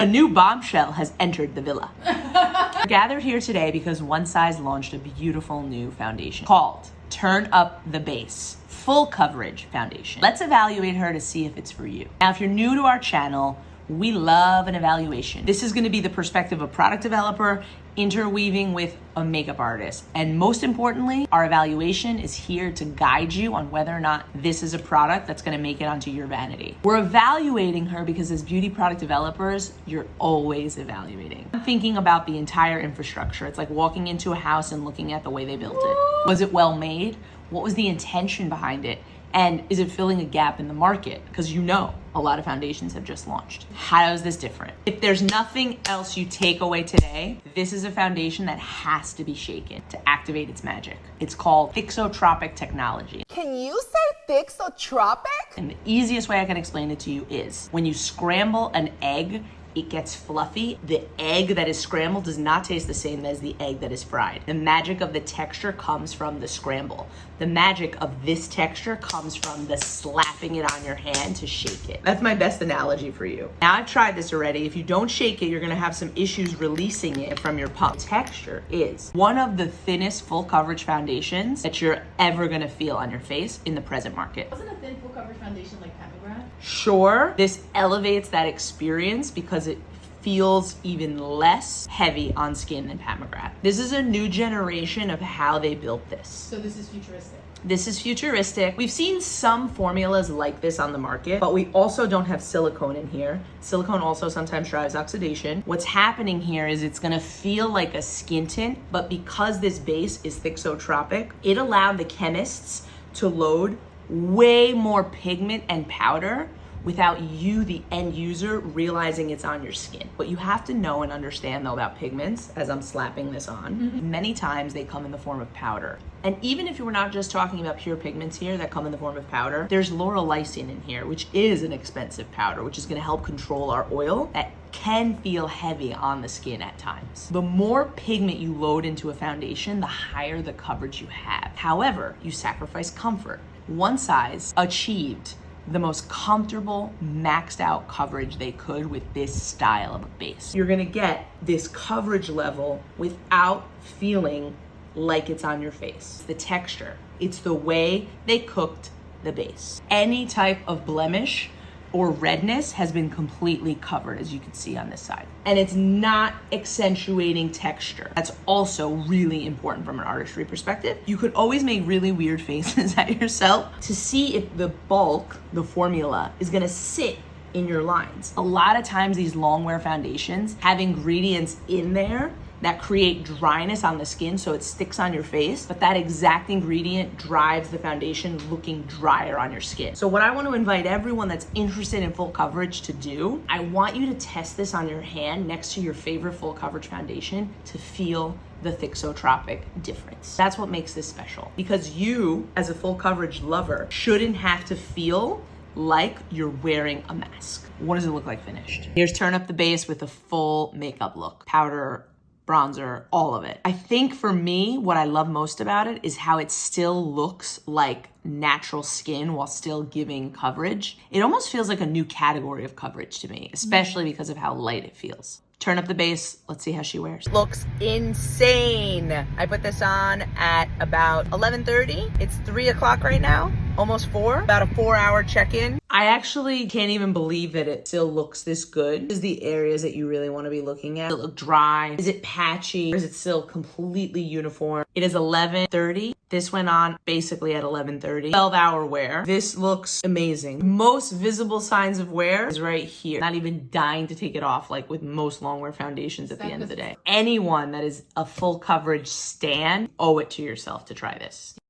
A new bombshell has entered the villa. We're gathered here today because One Size launched a beautiful new foundation called Turn Up the Base Full Coverage Foundation. Let's evaluate her to see if it's for you. Now, if you're new to our channel, we love an evaluation. This is going to be the perspective of a product developer interweaving with a makeup artist. And most importantly, our evaluation is here to guide you on whether or not this is a product that's going to make it onto your vanity. We're evaluating her because as beauty product developers, you're always evaluating. I'm thinking about the entire infrastructure. It's like walking into a house and looking at the way they built it. Was it well made? What was the intention behind it? And is it filling a gap in the market? Because you know, a lot of foundations have just launched. How is this different? If there's nothing else you take away today, this is a foundation that has to be shaken to activate its magic. It's called thixotropic technology. Can you say thixotropic? And the easiest way I can explain it to you is when you scramble an egg, it gets fluffy. The egg that is scrambled does not taste the same as the egg that is fried. The magic of the texture comes from the scramble. The magic of this texture comes from the slapping it on your hand to shake it. That's my best analogy for you. Now I've tried this already. If you don't shake it, you're gonna have some issues releasing it from your pump. Texture is one of the thinnest full coverage foundations that you're ever gonna feel on your face in the present market. Wasn't a thin full coverage foundation like Pomegranate? Sure, this elevates that experience because it feels even less heavy on skin than Pomegranate. This is a new generation of how they built this. So this is futuristic. This is futuristic. We've seen some formulas like this on the market, but we also don't have silicone in here. Silicone also sometimes drives oxidation. What's happening here is it's gonna feel like a skin tint, but because this base is thixotropic, it allowed the chemists to load way more pigment and powder without you, the end user, realizing it's on your skin. What you have to know and understand though about pigments, as I'm slapping this on, many times they come in the form of powder. And even if we're not just talking about pure pigments here that come in the form of powder, there's laurel lysine in here, which is an expensive powder, which is gonna help control our oil that can feel heavy on the skin at times. The more pigment you load into a foundation, the higher the coverage you have. However, you sacrifice comfort. One Size achieved the most comfortable, maxed out coverage they could with this style of a base. You're gonna get this coverage level without feeling like it's on your face. The texture, it's the way they cooked the base. Any type of blemish or redness has been completely covered, as you can see on this side. And it's not accentuating texture. That's also really important from an artistry perspective. You could always make really weird faces at yourself to see if the bulk, the formula, is gonna sit in your lines. A lot of times these long wear foundations have ingredients in there that create dryness on the skin so it sticks on your face, but that exact ingredient drives the foundation looking drier on your skin. So what I want to invite everyone that's interested in full coverage to do, I want you to test this on your hand next to your favorite full coverage foundation to feel the thixotropic difference. That's what makes this special, because you, as a full coverage lover, shouldn't have to feel like you're wearing a mask. What does it look like finished? Here's Turn Up the Base with a full makeup look. Powder, bronzer, all of it. I think for me, what I love most about it is how it still looks like natural skin while still giving coverage. It almost feels like a new category of coverage to me, especially because of how light it feels. Turn up the base. Let's see how she wears. Looks insane. I put this on at about 11:30. It's 3 o'clock right now, almost 4. About a 4-hour check-in. I actually can't even believe that it still looks this good. This is the areas that you really want to be looking at. Does it look dry? Is it patchy? Or is it still completely uniform? It is 11:30. This went on basically at 11:30. 12-hour wear. This looks amazing. Most visible signs of wear is right here. Not even dying to take it off like with most long wear foundations at the end of the day. Anyone that is a full coverage stan, owe it to yourself to try this.